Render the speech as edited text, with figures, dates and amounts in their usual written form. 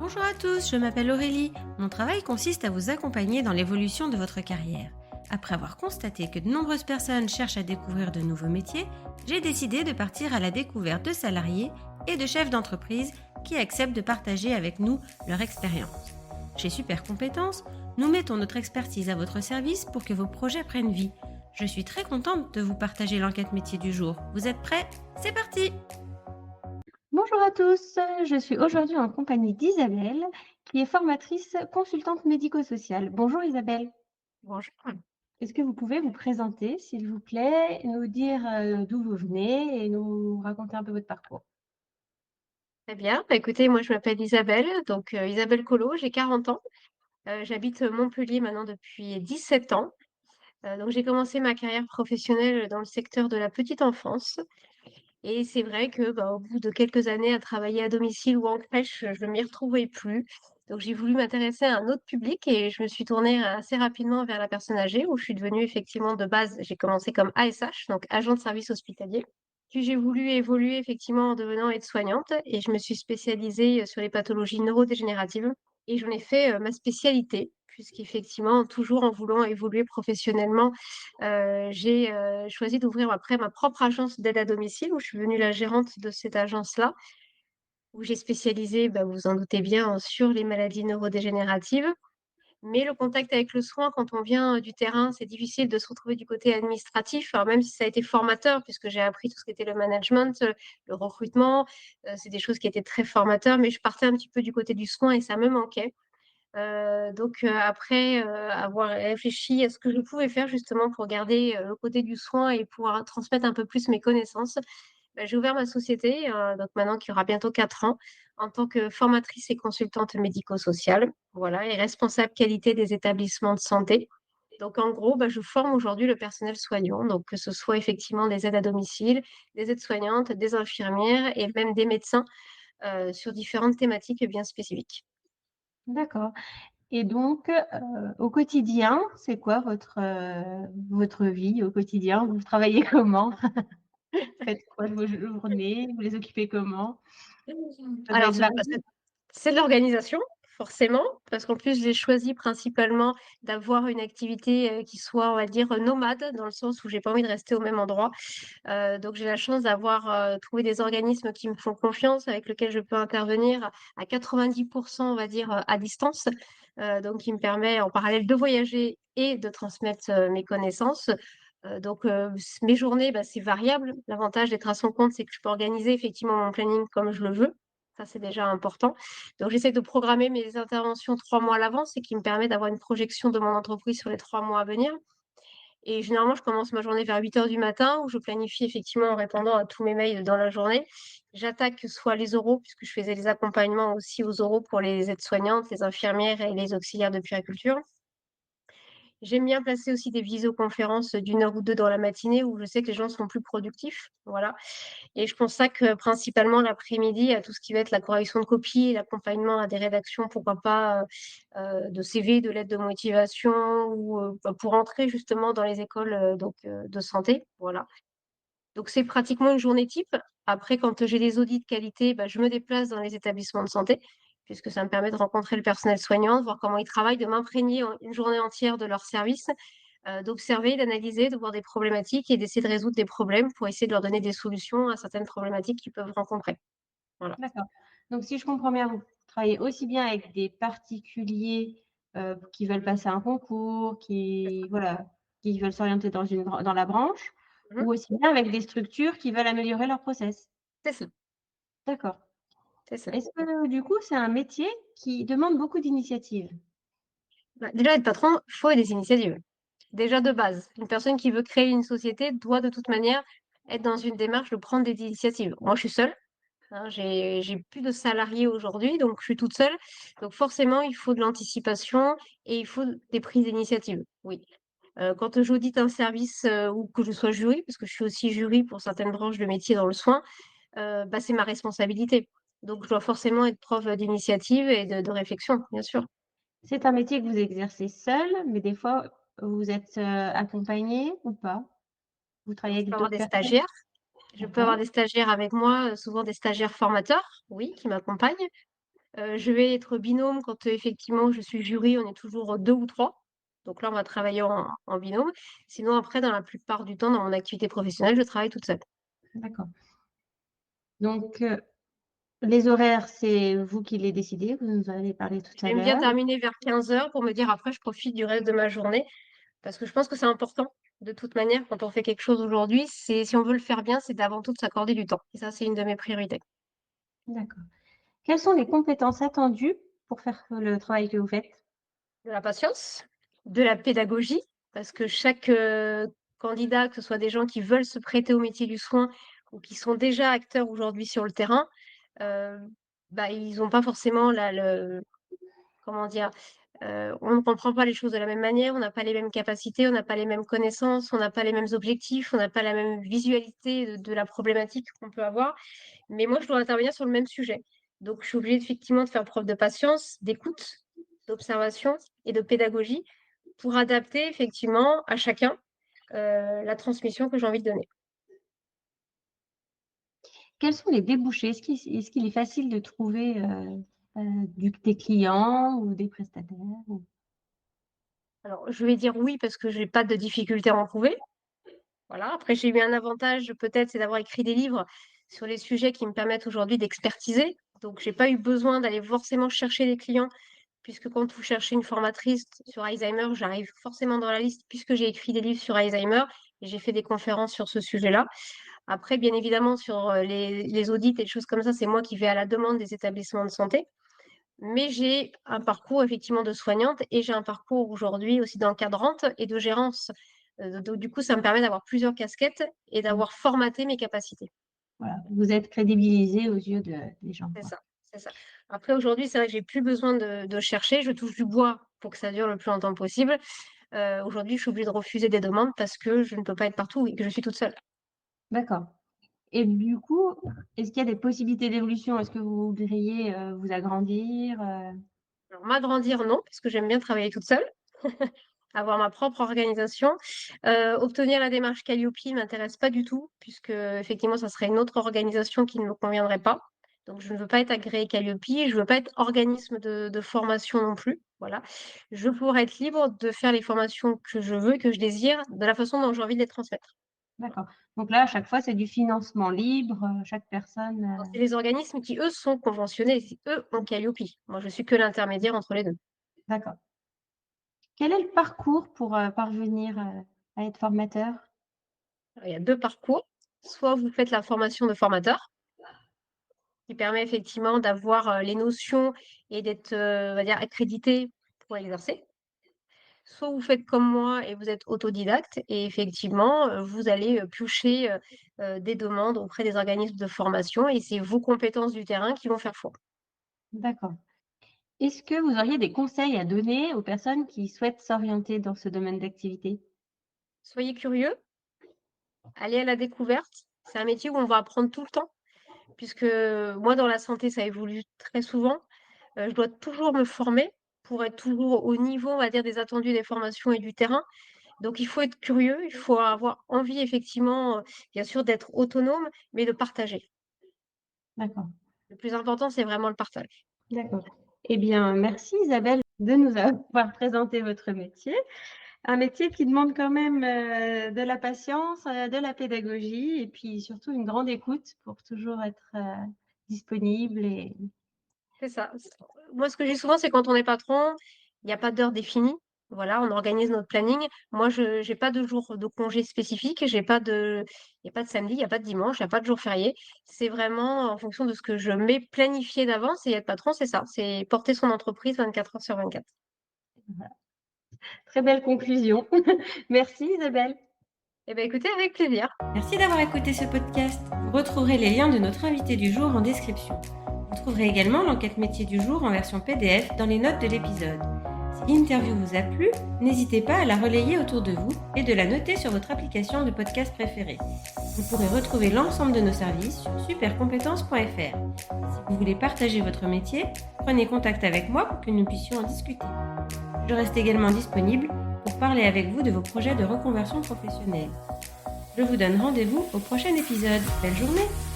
Bonjour à tous, je m'appelle Aurélie. Mon travail consiste à vous accompagner dans l'évolution de votre carrière. Après avoir constaté que de nombreuses personnes cherchent à découvrir de nouveaux métiers, j'ai décidé de partir à la découverte de salariés et de chefs d'entreprise qui acceptent de partager avec nous leur expérience. Chez Super Compétences, nous mettons notre expertise à votre service pour que vos projets prennent vie. Je suis très contente de vous partager l'enquête métier du jour. Vous êtes prêts? C'est parti! Bonjour à tous, je suis aujourd'hui en compagnie d'Isabelle, qui est formatrice consultante médico-sociale. Bonjour Isabelle, Bonjour. est-ce que vous pouvez vous présenter, s'il vous plaît, nous dire d'où vous venez et nous raconter un peu votre parcours? Très bien. Bah, écoutez, moi, je m'appelle Isabelle, donc Isabelle Collot, j'ai 40 ans. J'habite Montpellier maintenant depuis 17 ans. Donc j'ai commencé ma carrière professionnelle dans le secteur de la petite enfance et c'est vrai que, bah, au bout de quelques années à travailler à domicile ou en crèche, je ne m'y retrouvais plus. Donc j'ai voulu m'intéresser à un autre public et je me suis tournée assez rapidement vers la personne âgée où je suis devenue effectivement de base, j'ai commencé comme ASH, donc agent de service hospitalier. Puis j'ai voulu évoluer effectivement en devenant aide-soignante et je me suis spécialisée sur les pathologies neurodégénératives et j'en ai fait ma spécialité, puisqu'effectivement, toujours en voulant évoluer professionnellement, j'ai choisi d'ouvrir après ma propre agence d'aide à domicile, où je suis devenue la gérante de cette agence-là, où j'ai spécialisé, bah, vous vous en doutez bien, sur les maladies neurodégénératives. Mais le contact avec le soin, quand on vient du terrain, c'est difficile de se retrouver du côté administratif. Alors même si ça a été formateur, puisque j'ai appris tout ce qui était le management, le recrutement, c'est des choses qui étaient très formateurs, mais je partais un petit peu du côté du soin et ça me manquait. Donc après, avoir réfléchi à ce que je pouvais faire justement pour garder, le côté du soin et pouvoir transmettre un peu plus mes connaissances, bah, j'ai ouvert ma société, donc maintenant qui aura bientôt 4 ans, en tant que formatrice et consultante médico-sociale, voilà, et responsable qualité des établissements de santé. Donc en gros, bah, je forme aujourd'hui le personnel soignant, donc que ce soit effectivement des aides à domicile, des aides-soignantes, des infirmières et même des médecins, sur différentes thématiques bien spécifiques. D'accord. Et donc, au quotidien, c'est quoi votre vie au quotidien? Vous travaillez comment? Vous faites quoi de vos journées? Vous les occupez comment? Ça doit Alors être déjà, bah, varié. c'est de l'organisation, forcément, parce qu'en plus, j'ai choisi principalement d'avoir une activité, qui soit, on va dire, nomade, dans le sens où j'ai pas envie de rester au même endroit. Donc j'ai la chance d'avoir, trouvé des organismes qui me font confiance, avec lesquels je peux intervenir à 90 on va dire, à distance. Donc qui me permet en parallèle de voyager et de transmettre, mes connaissances. Donc mes journées, bah, c'est variable. L'avantage d'être à son compte, c'est que je peux organiser effectivement mon planning comme je le veux. Ça, c'est déjà important. Donc j'essaie de programmer mes interventions 3 mois à l'avance, ce qui me permet d'avoir une projection de mon entreprise sur les 3 mois à venir. Et généralement, je commence ma journée vers 8 heures du matin où je planifie effectivement en répondant à tous mes mails dans la journée. J'attaque soit les oraux, puisque je faisais les accompagnements aussi aux oraux pour les aides-soignantes, les infirmières et les auxiliaires de puériculture. J'aime bien placer aussi des visioconférences d'une heure ou deux dans la matinée où je sais que les gens sont plus productifs. Voilà. Et je consacre principalement l'après-midi à tout ce qui va être la correction de copies et l'accompagnement à des rédactions, pourquoi pas, de CV, de lettres de motivation ou, bah, pour entrer justement dans les écoles, de santé, voilà. Donc c'est pratiquement une journée type. Après, quand j'ai des audits de qualité, bah, je me déplace dans les établissements de santé, puisque ça me permet de rencontrer le personnel soignant, de voir comment ils travaillent, de m'imprégner en une journée entière de leur service, d'observer, d'analyser, de voir des problématiques et d'essayer de résoudre des problèmes pour essayer de leur donner des solutions à certaines problématiques qu'ils peuvent rencontrer. Voilà. D'accord. Donc si je comprends bien, vous travaillez aussi bien avec des particuliers, qui veulent passer un concours, qui voilà, qui veulent s'orienter dans la branche, Mmh. ou aussi bien avec des structures qui veulent améliorer leur process? C'est ça, D'accord. c'est ça. Est-ce que du coup, c'est un métier qui demande beaucoup d'initiative? Bah, déjà être patron, faut des initiatives. Déjà de base, une personne qui veut créer une société doit de toute manière être dans une démarche de prendre des initiatives. Moi, je suis seule. Hein, j'ai plus de salariés aujourd'hui, donc je suis toute seule. Donc forcément, il faut de l'anticipation et il faut des prises d'initiative, oui. Quand j'audite un service, ou que je sois jury, parce que je suis aussi jury pour certaines branches de métier dans le soin, bah, c'est ma responsabilité. Donc je dois forcément être preuve d'initiative et de réflexion, bien sûr. C'est un métier que vous exercez seul, mais des fois, vous êtes, accompagné ou pas? Vous Alors travaillez je peux avec avoir d'autres des personnes? stagiaires, je peux avoir D'accord. des stagiaires avec moi, souvent des stagiaires formateurs, oui, qui m'accompagnent. Je vais être binôme quand, effectivement, je suis jury, on est toujours 2 ou 3. Donc là, on va travailler en binôme. Sinon, après, dans la plupart du temps, dans mon activité professionnelle, je travaille toute seule. D'accord. Donc, les horaires, c'est vous qui les décidez, vous nous en avez parlé tout à J'aime bien l'heure. terminer vers 15 heures pour me dire après, je profite du reste de ma journée parce que je pense que c'est important. De toute manière, quand on fait quelque chose aujourd'hui, si on veut le faire bien, c'est d'avant tout de s'accorder du temps. Et ça, c'est une de mes priorités. D'accord. Quelles sont les compétences attendues pour faire le travail que vous faites? De la patience, de la pédagogie, parce que chaque candidat, que ce soit des gens qui veulent se prêter au métier du soin ou qui sont déjà acteurs aujourd'hui sur le terrain, euh, bah, ils n'ont pas forcément comment dire, on ne comprend pas les choses de la même manière, on n'a pas les mêmes capacités, on n'a pas les mêmes connaissances, on n'a pas les mêmes objectifs, on n'a pas la même visualité de la problématique qu'on peut avoir. Mais moi, je dois intervenir sur le même sujet. Donc, je suis obligée effectivement de faire preuve de patience, d'écoute, d'observation et de pédagogie pour adapter effectivement à chacun la transmission que j'ai envie de donner. Quels sont les débouchés? Est-ce qu'il est facile de trouver, des clients ou des prestataires ou Alors, je vais dire oui parce que j'ai pas de difficulté à en trouver. Voilà. Après, j'ai eu un avantage peut-être, c'est d'avoir écrit des livres sur les sujets qui me permettent aujourd'hui d'expertiser. Donc, j'ai pas eu besoin d'aller forcément chercher des clients, puisque quand vous cherchez une formatrice sur Alzheimer, j'arrive forcément dans la liste puisque j'ai écrit des livres sur Alzheimer et j'ai fait des conférences sur ce sujet-là. Après, bien évidemment, sur les audits et des choses comme ça, c'est moi qui vais à la demande des établissements de santé. Mais j'ai un parcours effectivement de soignante et j'ai un parcours aujourd'hui aussi d'encadrante et de gérance. Donc, du coup, ça me permet d'avoir plusieurs casquettes et mmh, d'avoir formaté mes capacités. voilà, vous êtes crédibilisé aux yeux des gens, C'est quoi. ça, c'est ça. Après, aujourd'hui, c'est vrai que j'ai plus besoin de chercher. Je touche du bois pour que ça dure le plus longtemps possible. Aujourd'hui, je suis obligée de refuser des demandes parce que je ne peux pas être partout et que je suis toute seule. D'accord, et du coup, est-ce qu'il y a des possibilités d'évolution? Est-ce que vous voudriez, vous agrandir, Alors, m'agrandir, non, parce que j'aime bien travailler toute seule, avoir ma propre organisation. Obtenir la démarche Calliope m'intéresse pas du tout, puisque effectivement, ça serait une autre organisation qui ne me conviendrait pas. Donc, je ne veux pas être agréée Calliope, je ne veux pas être organisme de formation non plus. Voilà. Je pourrais être libre de faire les formations que je veux, que je désire, de la façon dont j'ai envie de les transmettre. d'accord. Donc là, à chaque fois, c'est du financement libre, chaque personne, Alors, c'est les organismes qui, eux, sont conventionnés, eux ont Calliope. Moi, je suis que l'intermédiaire entre les deux. d'accord. Quel est le parcours pour, parvenir, à être formateur? Alors, il y a deux parcours. Soit vous faites la formation de formateur, qui permet effectivement d'avoir les notions et d'être, on va dire, accrédité pour exercer. Soit vous faites comme moi et vous êtes autodidacte et effectivement, vous allez piocher des demandes auprès des organismes de formation et c'est vos compétences du terrain qui vont faire foi. D'accord. Est-ce que vous auriez des conseils à donner aux personnes qui souhaitent s'orienter dans ce domaine d'activité? Soyez curieux, allez à la découverte. C'est un métier où on va apprendre tout le temps, puisque moi, dans la santé, ça évolue très souvent. Je dois toujours me former pour être toujours au niveau, on va dire, des attendus des formations et du terrain. Donc il faut être curieux, il faut avoir envie effectivement, bien sûr d'être autonome, mais de partager. D'accord, Le plus important, c'est vraiment le partage. d'accord. Eh bien, merci Isabelle de nous avoir présenté votre métier. Un métier qui demande quand même, de la patience, de la pédagogie et puis surtout une grande écoute pour toujours être, disponible et C'est ça. Moi, ce que je dis souvent, c'est quand on est patron, il n'y a pas d'heure définie. Voilà, on organise notre planning. Moi, je n'ai pas de jour de congé spécifique, il n'y a pas de samedi, il n'y a pas de dimanche, il n'y a pas de jour férié. C'est vraiment en fonction de ce que je m'ai planifié d'avance et être patron, c'est ça, c'est porter son entreprise 24 heures sur 24. voilà. Très belle conclusion. Merci Isabelle. Eh bien, écoutez, avec plaisir. Merci d'avoir écouté ce podcast. Vous retrouverez les liens de notre invité du jour en description. Vous trouverez également l'enquête métier du jour en version PDF dans les notes de l'épisode. Si l'interview vous a plu, n'hésitez pas à la relayer autour de vous et de la noter sur votre application de podcast préférée. Vous pourrez retrouver l'ensemble de nos services sur supercompétences.fr. Si vous voulez partager votre métier, prenez contact avec moi pour que nous puissions en discuter. Je reste également disponible pour parler avec vous de vos projets de reconversion professionnelle. Je vous donne rendez-vous au prochain épisode. Belle journée!